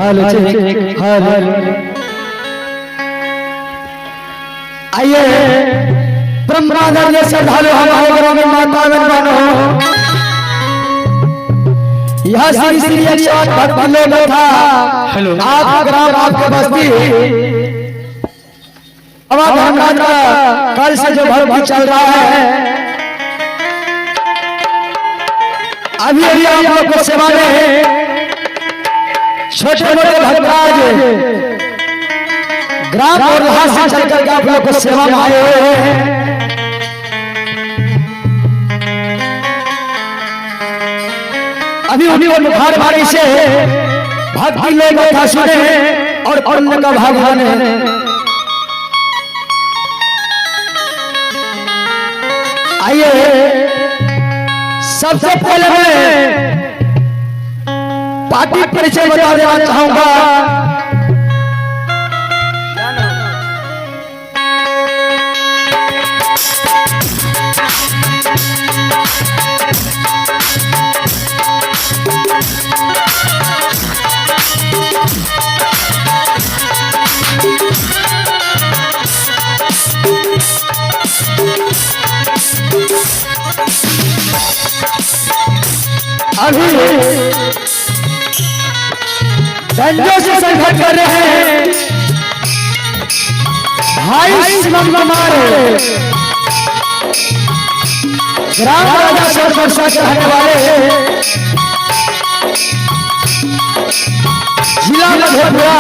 Hello check hello. आइए ब्रह्मानंद श्रद्धालु हमारे घरों में माता बनो। यह श्री श्री 108 भक्त लोग था। आप ग्राम आपके बस्ती अब धर्मराज का कल से जो भक्ति चल रहा है, अभी अभी आप लोग को सेवा में छोटे मोटे भक्तराज ग्राम और वहां से चल करके आप लोग को सेवा में आए हुए हैं। अभी अभी वो बुखार बारी से भक्ति लोग कथा सुने और पुण्य का भगवान है। आइए सबसे पहले मैं पार्टी परिचय बता देना चाहूंगा। अभी डंडों से संघर्ष कर रहे हैं भाई शिवम कुमार, ग्राम राजा सर वर्षा के रहने वाले, जिला मधेपुरा।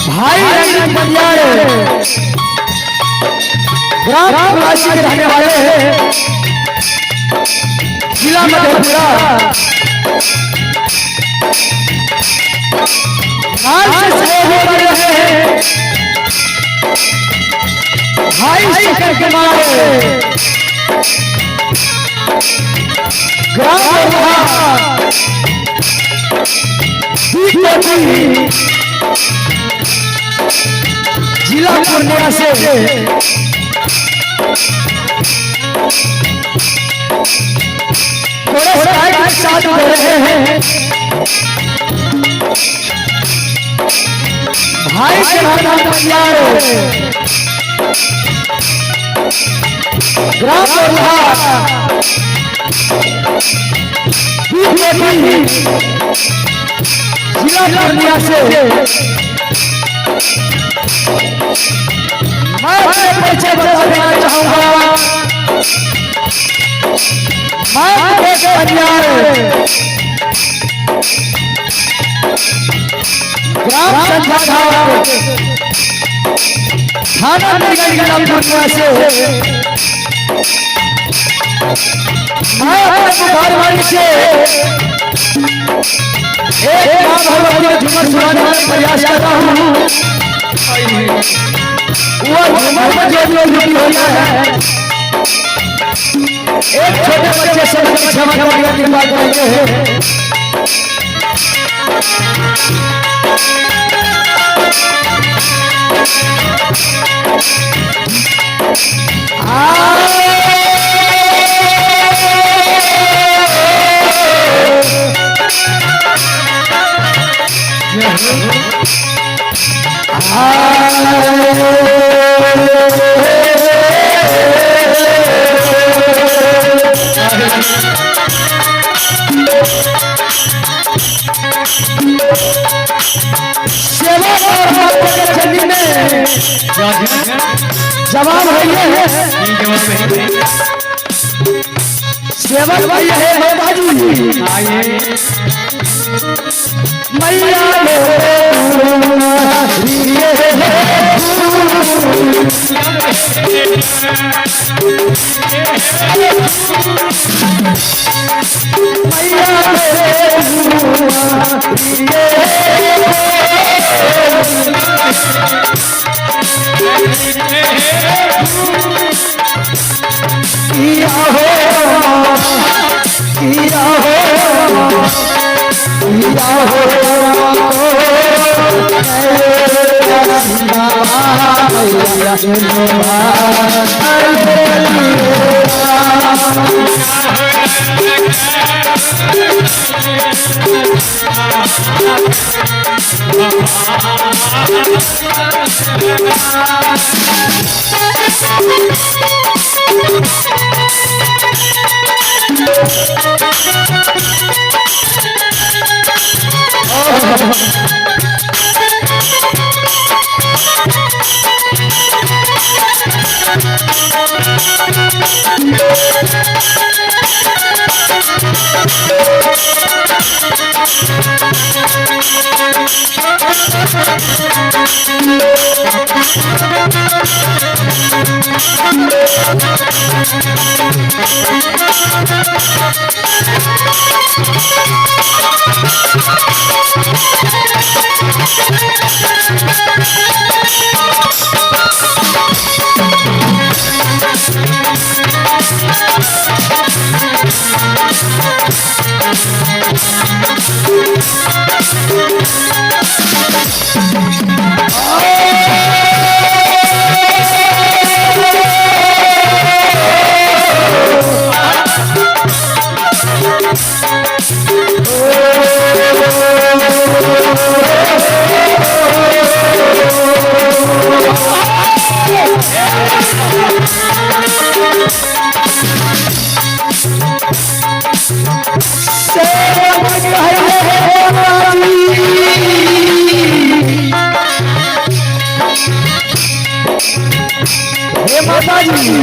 भाई रंजित बंदियार ग्राम राशि के रहने वाले हैं, जिला मधेपुरा। भाई शिखर कुमार ग्राम जिला पूर्णिया से साथ हो रहे हैं। भाई के ग्राम जिला पूर्णिया से मैं परिचय बता देना चाहूंगा। मैं ग्राम संचालक थाना पूर्णिया से मैं बुखारवाड़ी से एक झूमर सुनाने का प्रयास कर रहा हूँ। वो झूमर में जो भी हो गया है, एक छोटे बच्चे से क्षमा करने की बात करेंगे। जवाब है सेवक भाई है बाजू मैया किया हो मैया माता जी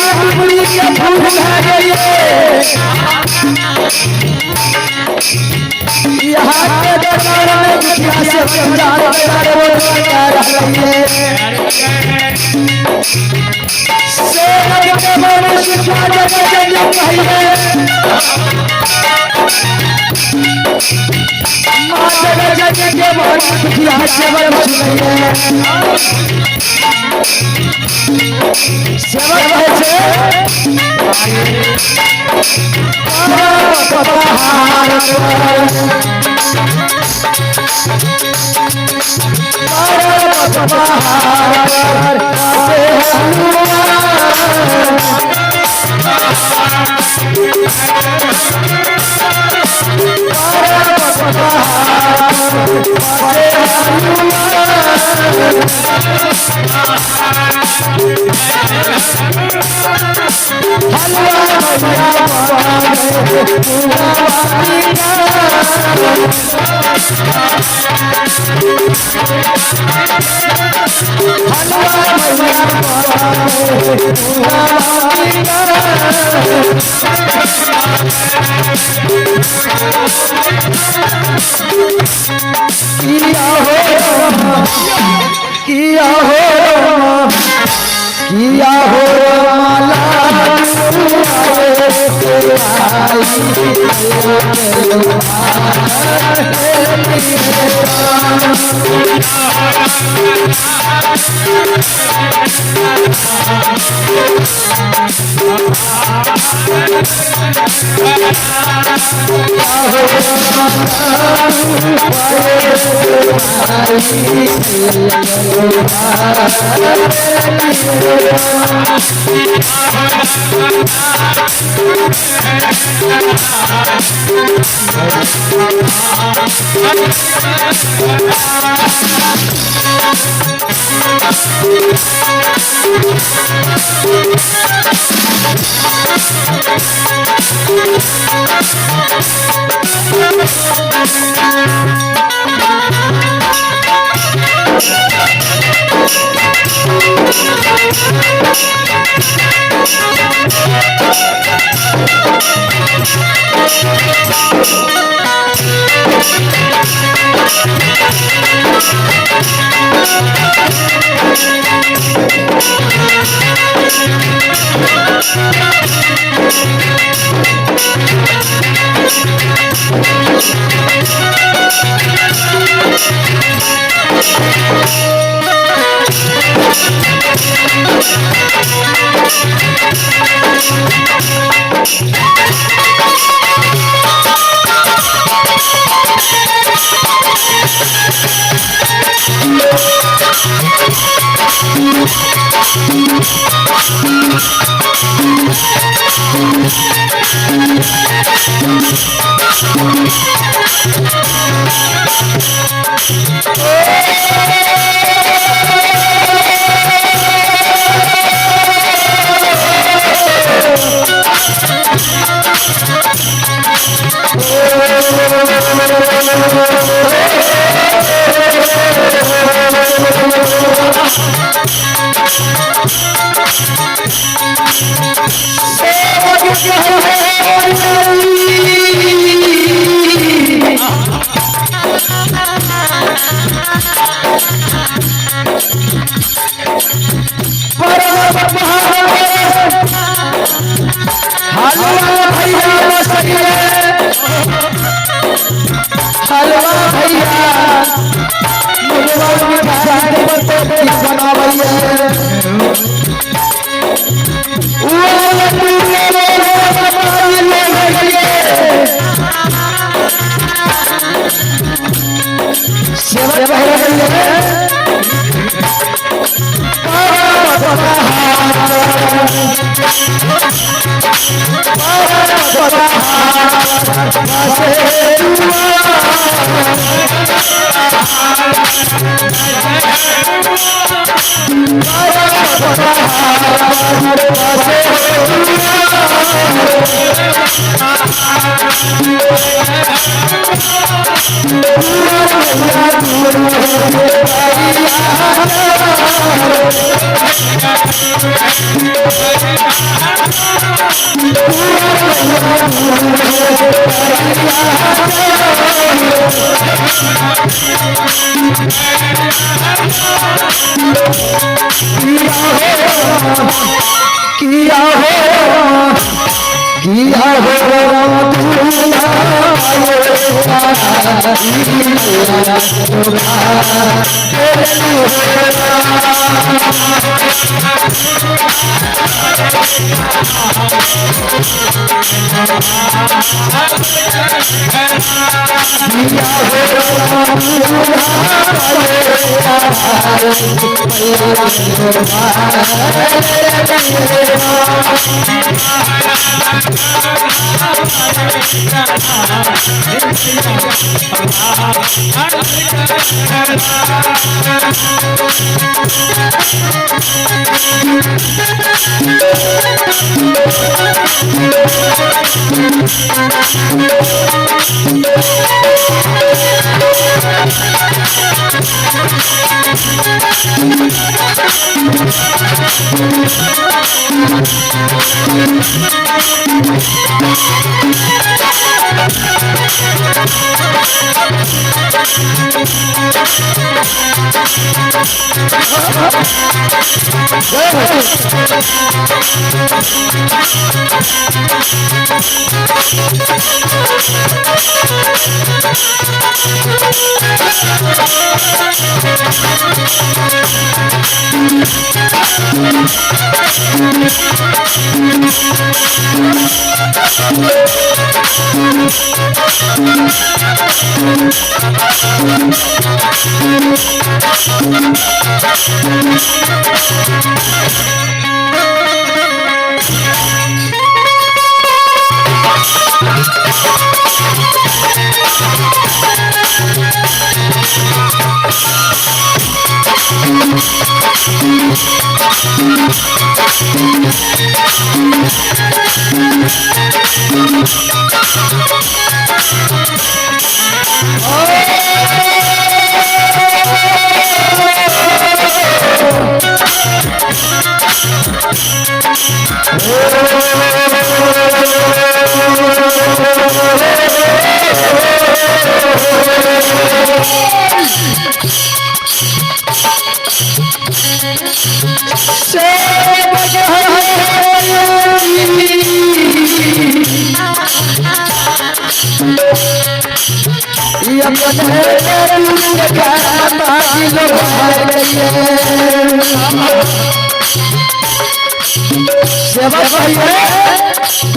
हाथी के फूल यहाँ के दरबार में दुनिया से हजार किया हो सेवा चाहिए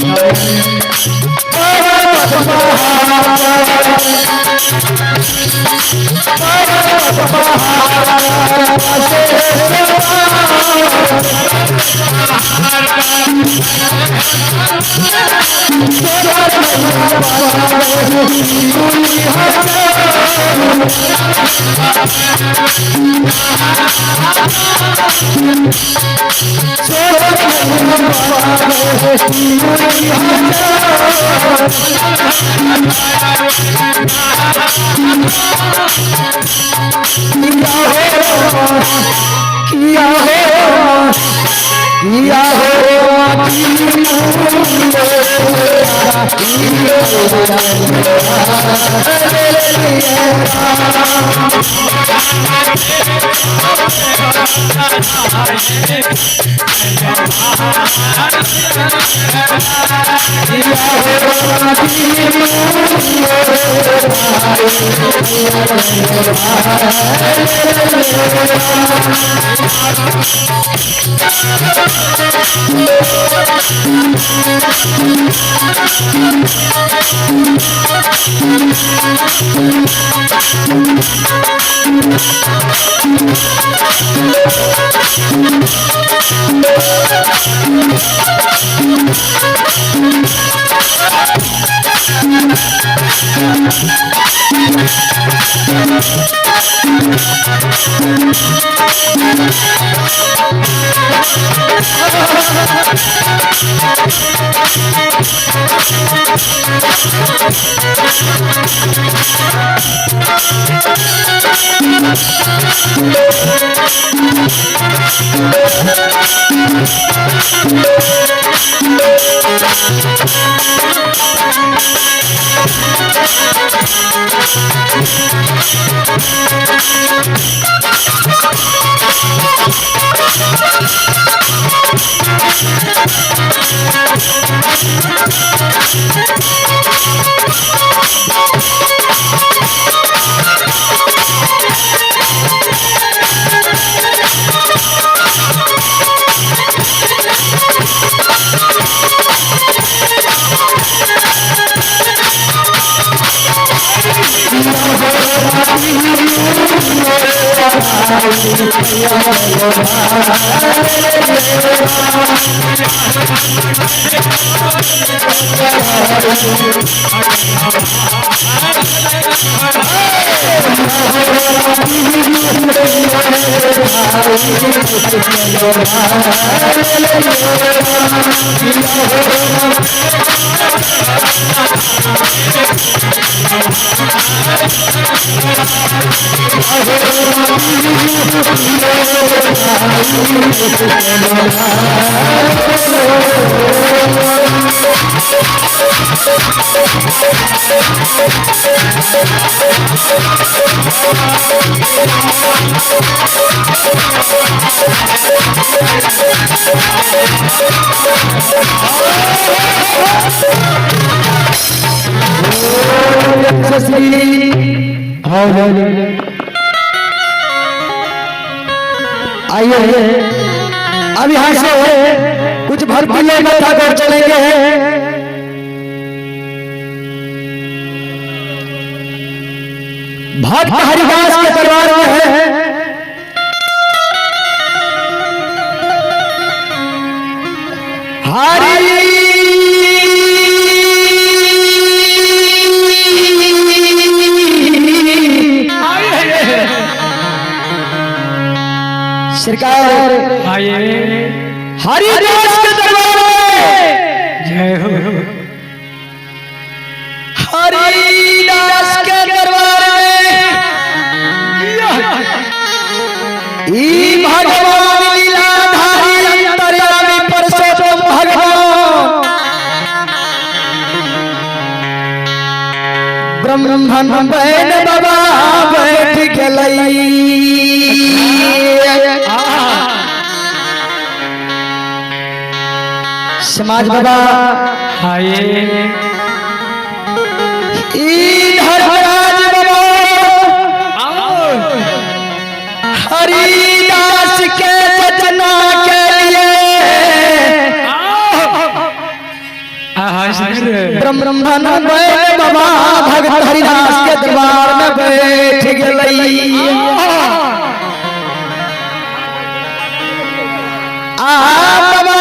आइए अब यहाँ से कुछ भरपूर कथा कर चलेंगे। भक्त हरिदास के दरबार में है सरकार हरिदास के दरबार में जय हो। हरिदास के दरबार में ई भगवान लीलाधारी अंतर्यामी परशुराम भगवान ब्रह्मन बैन बाबा बैठ गेलई। समाज बाबा धर्मराज बाबा हरिदास के रचना के लिए ब्रह्मन बैठ बाबा भगत हरिदास के दरबार में बैठ गई। बाबा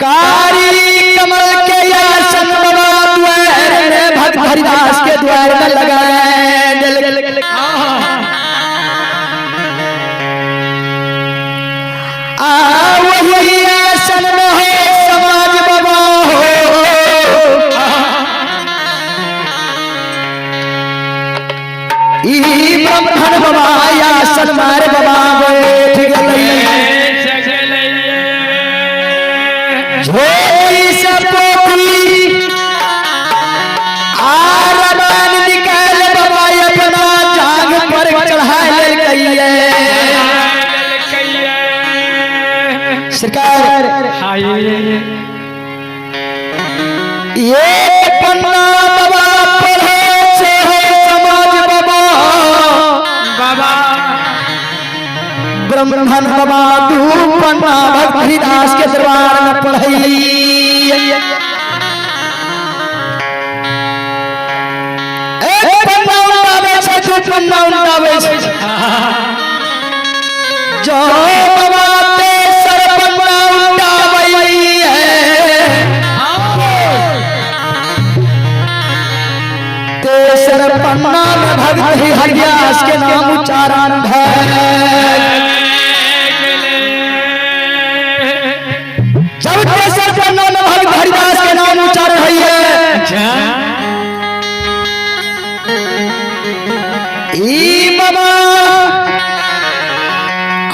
कारी कमल के आसन बाबा द्वार में भगत हरिदास के द्वार में लगाए। वही आसन में है समाज बाबा हो। ब्रह्मण बाबा आसन मारे बाबा बैठ गई। झोली से पोथी आरमान निकाल बाबा अपना जाग पर चढ़ा ले गई है। सरकार ये पन्ना बाबा पढ़े से है समाज बाबा। बाबा ब्रह्मण बाबा तू पन्ना भगत हरिदास के दरबार में पढ़ई। पन्ना उठावे से तू पन्ना उठावे से जो बाबा पन्ना में भगत हरिदास के नाम उच्चारण है। जब तेसर पन्ना में भगत हरिदास के नाम उच्चारण है। बाबा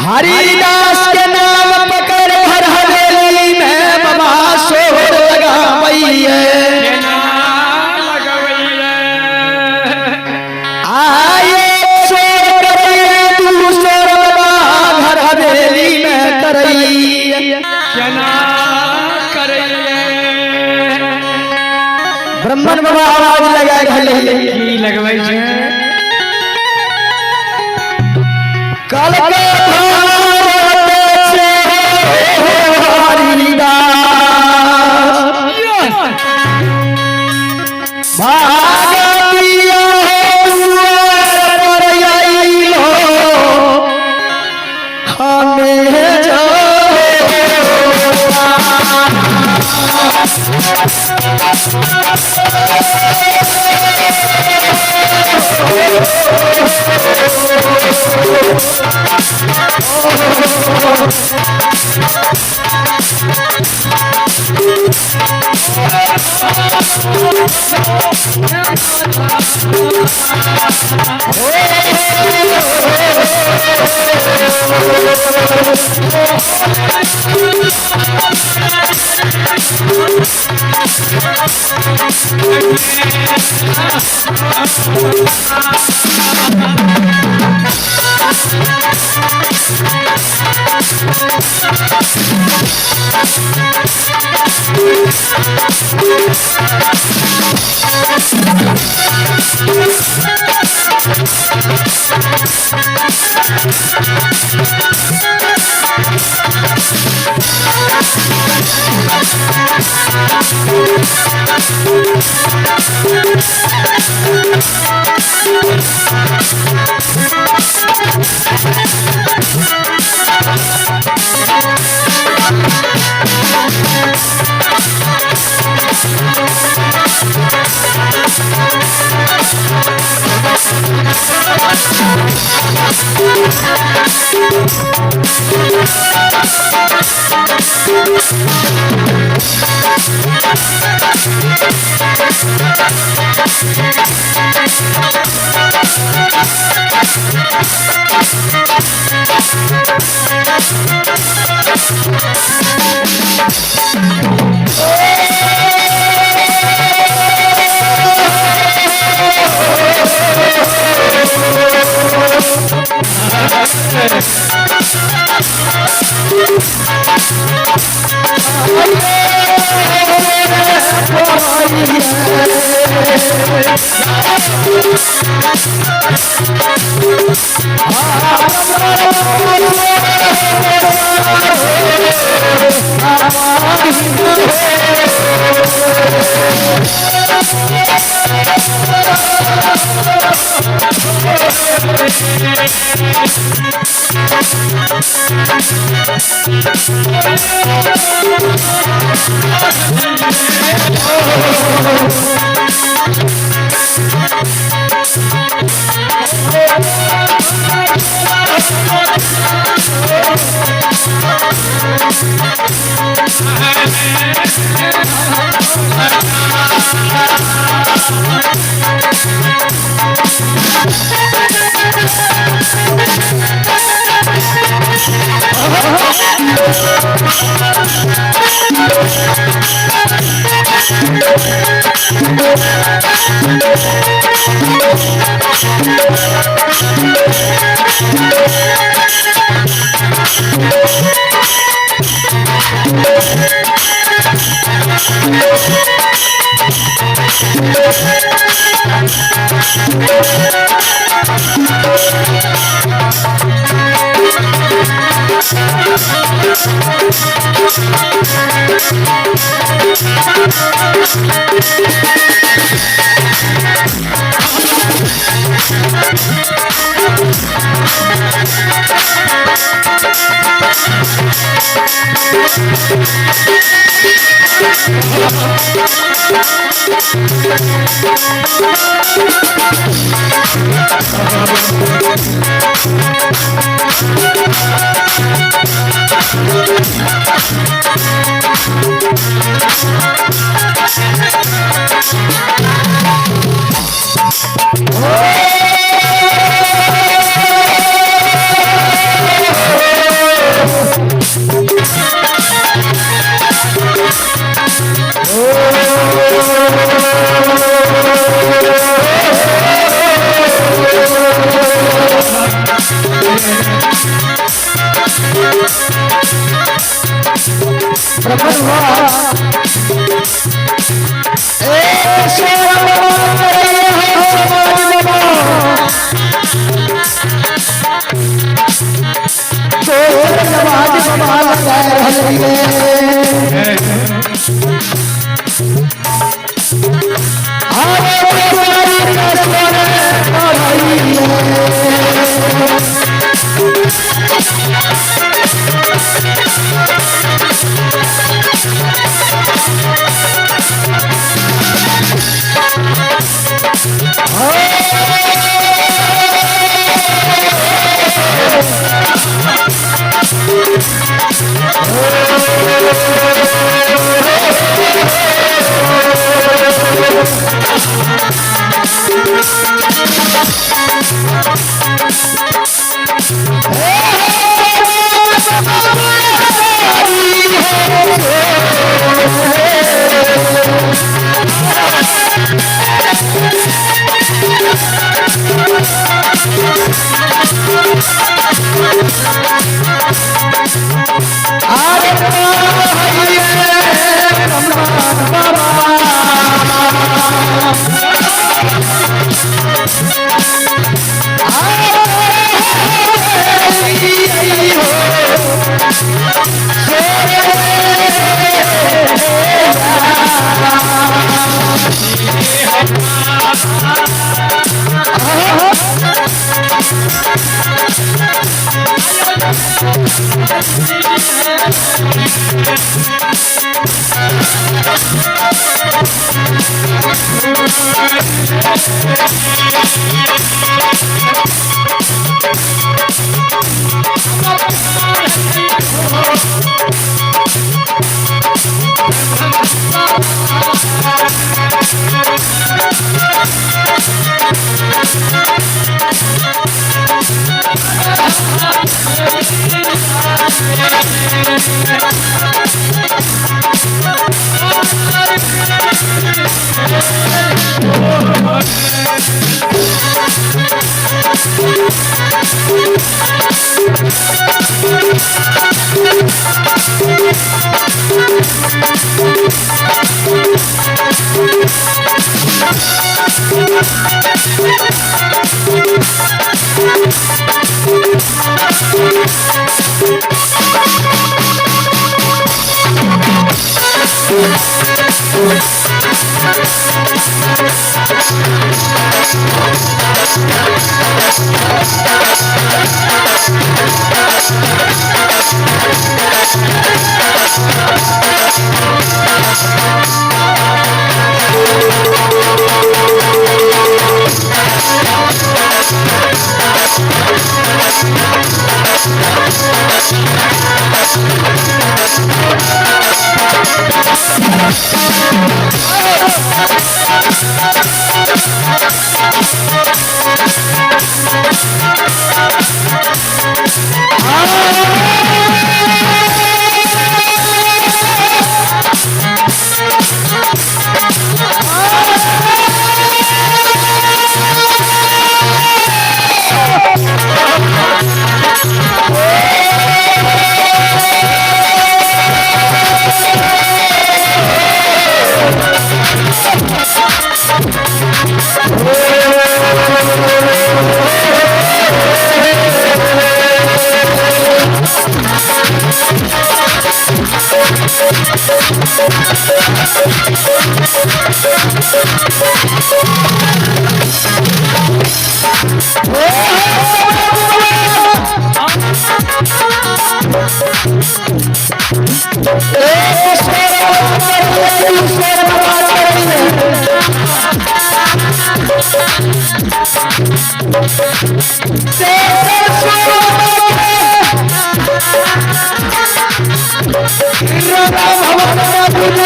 हरिदास के नाम पकड़ हर हवेली में बाबा शोर लगावई है। ब्रह्मण बाबा आवाज लगा की लगवाई छे। कल के भारत से हरिदास भागतिया पर आइलो हमें जो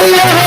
Thank you.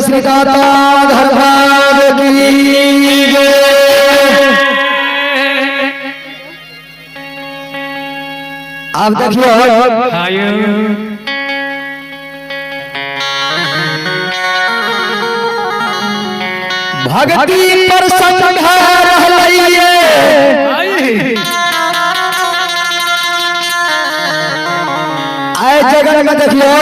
श्री दाता धर्माद की जय। आप देखिए भक्ति पर संघा रहलैये आए जगह में देखियो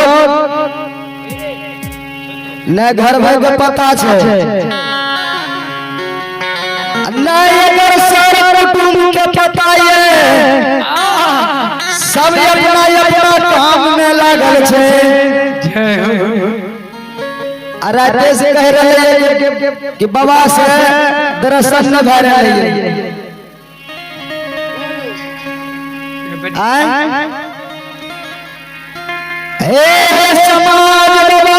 न घर भर के पता छे न एकर सारा कुटुंब के पता ये सब अपना अपना काम में लागल छे। राते से कह रहे हैं कि बाबा से दर्शन न भय रही हे समाज बाबा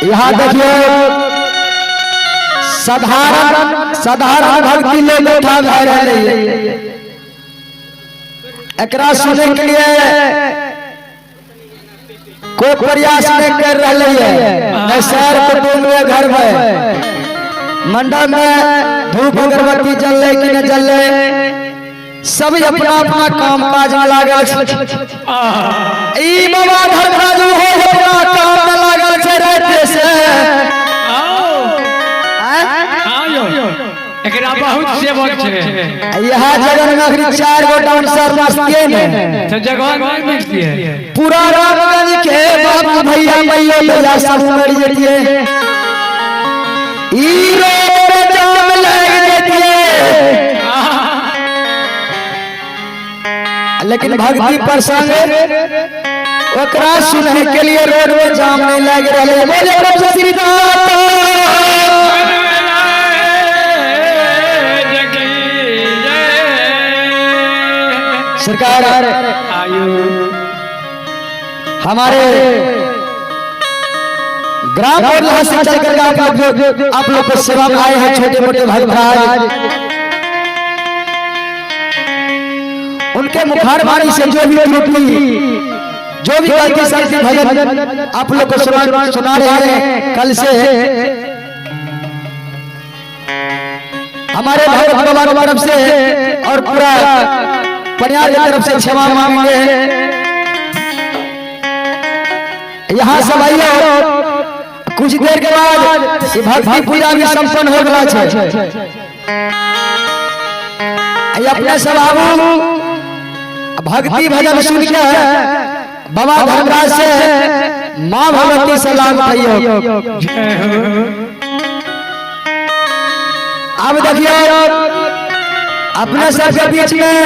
यहाँ देखिए साधारण भक्ति ले बैठा रहे एकरा सुने के लिए कोई प्रयास नहीं कर रहे हैं। शहर कुटुंब में घर में मंडल में धूप अगरबत्ती जल रहे कि न जल रहे सब अपना अपना काम काज में लागल ई बाबा धर्मराजू हो अपना काम में लागल छे रहते से एकरा बहुत सेवक छे। यहाँ जगन में 4 गो डांसर मस्ती ने तो जगह में मिलती है पूरा रामगंज के बाबू भैया मैया भैया सब मर जतिए ई रोड जाम लग जतिए लेकिन भक्ति प्रसंग ओकरा सुनने के लिए रोड में जाम नहीं लग रहे। बोले प्रभु श्री सरकार हमारे ग्राम और से चलकर आप लोग को सेवा में आए हैं छोटे मोटे भाई भाई उनके मुखार वाणी से जो भी गलती सलती भजन आप लोग को सुना रहे हैं कल से हमारे भगत बाबा की तरफ से और पूरा परिवार की तरफ से क्षमा मांगेंगे। यहाँ सब आइए, कुछ देर के बाद भक्ति पूजा भी संपन्न हो गया है। अपने सब आबू भक्ति भजन सुन के बाबा धर्मराज से माँ भगवती से लाभ पाइयो। अब देखिए अपने सबके बीच में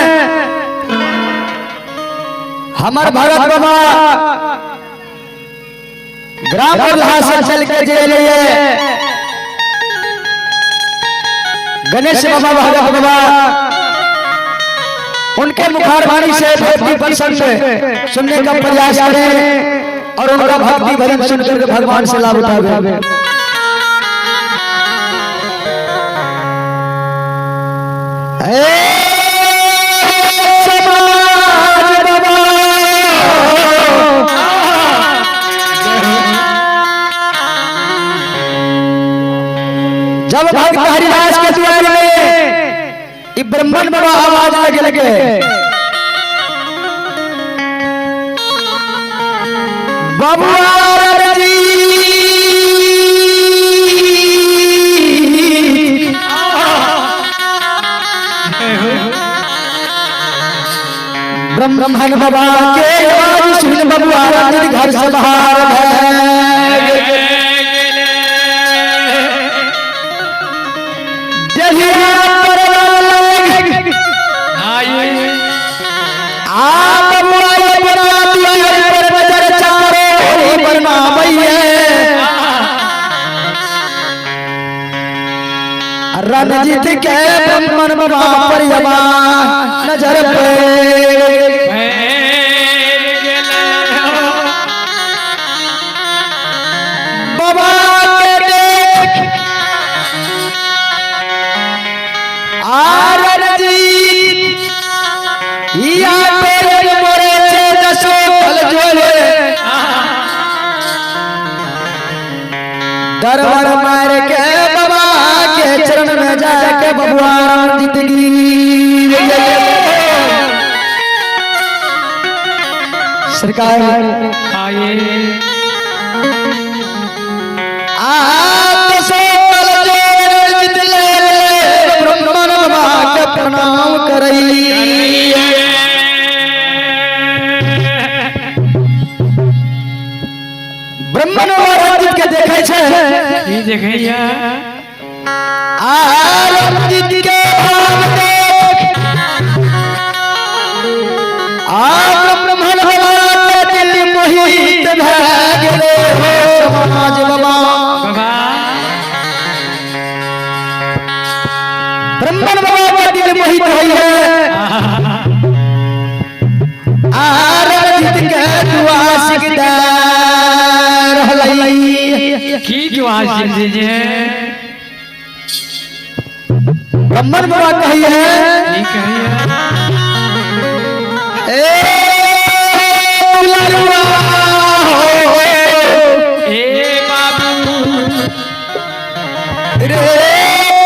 हमारे भगत बाबा ग्राम प्रधान से चल के जे लिए गणेश बाबा भगत बाबा उनके मुखारवाणी से भक्ति प्रसंग सुनने का प्रयास करें और उनका भक्ति भजन सुनकर भगवान से लाभ उठावे। जब भक्त हरिदास के द्वार में ब्राह्मण बाबा आवाज लगे ब्राह्मण बाबा के सुन बबुआ घर से बाहर रणजीत के ब्राह्मण बाबा पर नजर पे बाबा के देख रणजीत या तेरे मोरे से दसो फल जोड़े दरबार मार के बाबा के चरण में जाके बबुआ जिंदगी सरकार आए ब्राह्मण बाबा के प्रणाम करई ब्राह्मण बाबा के देखे छे ई देखैया रणजीत के देख ब्राह्मण बाबा के दिल मोहित भ गेले हो समाज बाबा ब्राह्मण बाबा के दिल मोहित भइले रणजीत के दुआ सिकदार हलई की दुआ दीजिए ब्राह्मण बाबा कहिए ठीक है ए बाबू रे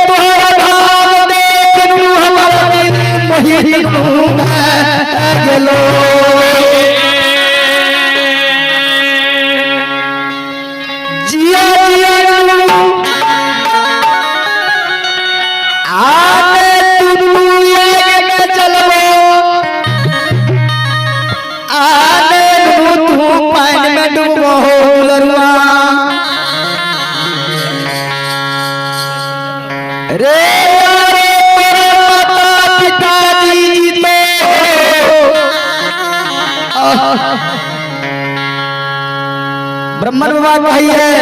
तोहरा भाव देखनु हमर दिल मोहित गेलो जिया जिया आने दुनिया के चलबो आने तू पानी में डूबो लरुआ रे माता पिताजी तो ब्राह्मण बाबा भाई है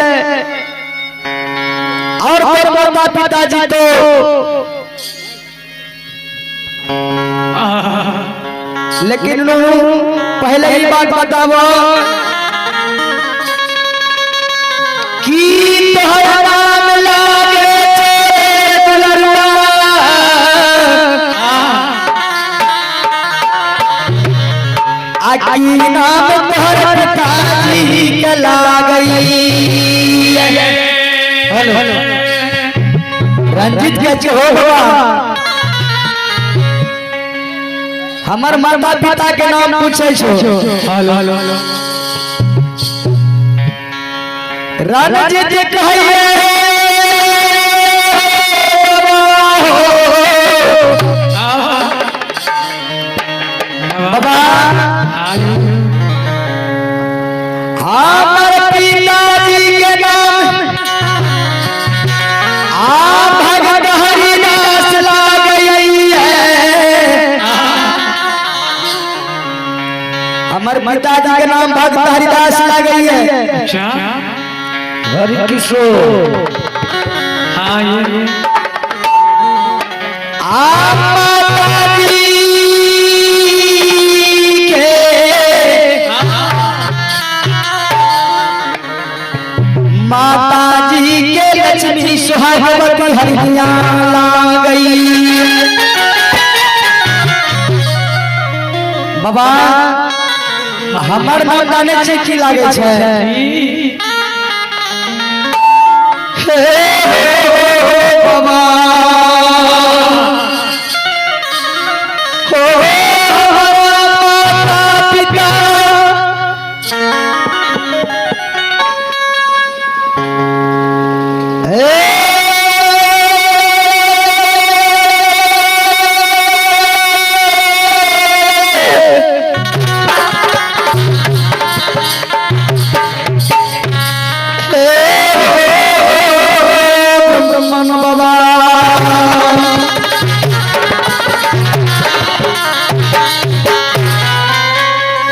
और माता पिताजी तो लेकिन पहले ही बात बताओ कि तोहरा नाम लागे दुलरुआ आकी नाम तोहरा पिताजी के लागई हेलो हेलो रंजित के जो हुआ हमर माता पिता के नाम पूछे छो। हेलो हेलो रंजित कहिए बाबा हमर पिताजी के नाम भगत हरिदास लागई है। हमर पिताजी के नाम भगत हरिदास लागई है। अच्छा हरि किशोर हाँ ये माताजी के लक्ष्मी सुहागवती हरिया गई। बाबा हमर माता ने चिट्ठी लागे छे। बाबा माता पिता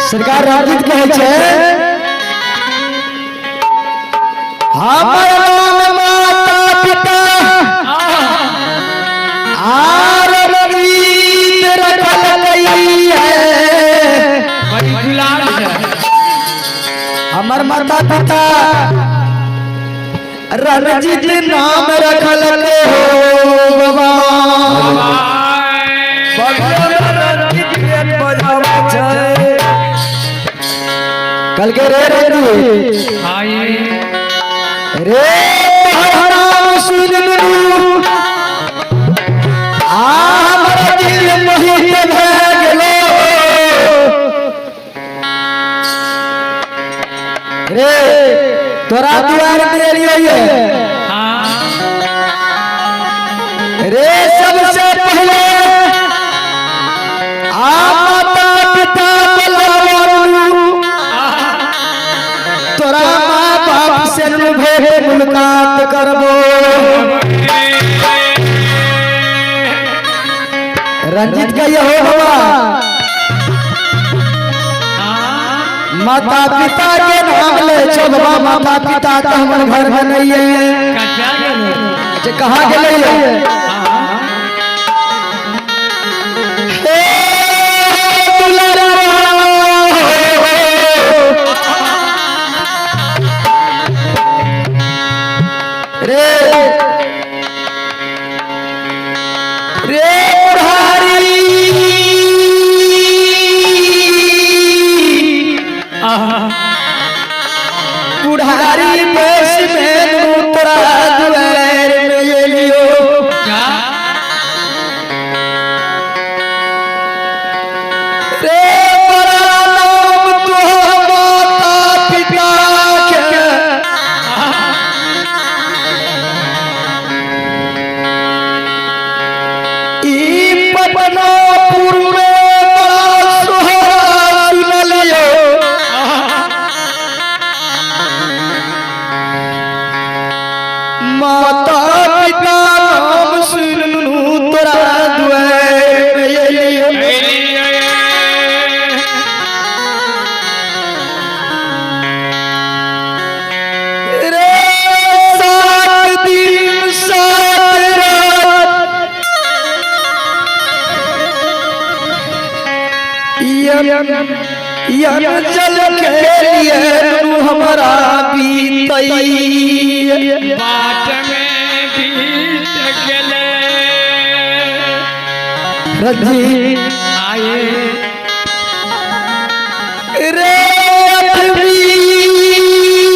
सरकार राजित कहे छे हमर नाम माता पिता आर रंजीत रखल गई है। बड़ी दुलार है हमर माता पिता रंजीत नाम रखल के हो। बाबा कल के रे रंजीत रे नाम सुन लू हमर दिल मोहित भए गेलो। रे तोरा दुआर में एलियै रे सबसे पहले माता पिता तोरा माँ बाप से भेंट मुलाकात करबो। रंजित का यह हुआ माता पिता के नाम ले छो। बाबा माता पिता तो हमर घर में नहीं है। कहाँ गेले बुढ़ारी देश में तोरा दुआर में एलियो। रे बड़ा नाम तो माता पिता के ई पटनापुर में बड़ा सुहाग सुनलियो। माता पिता नाम सुनलू तोरा दुआर में एलियो। रे 7 दिन 7 रात यम जल के लिए तू हमारा बीतई। बाट में बीत गले रंजीत आए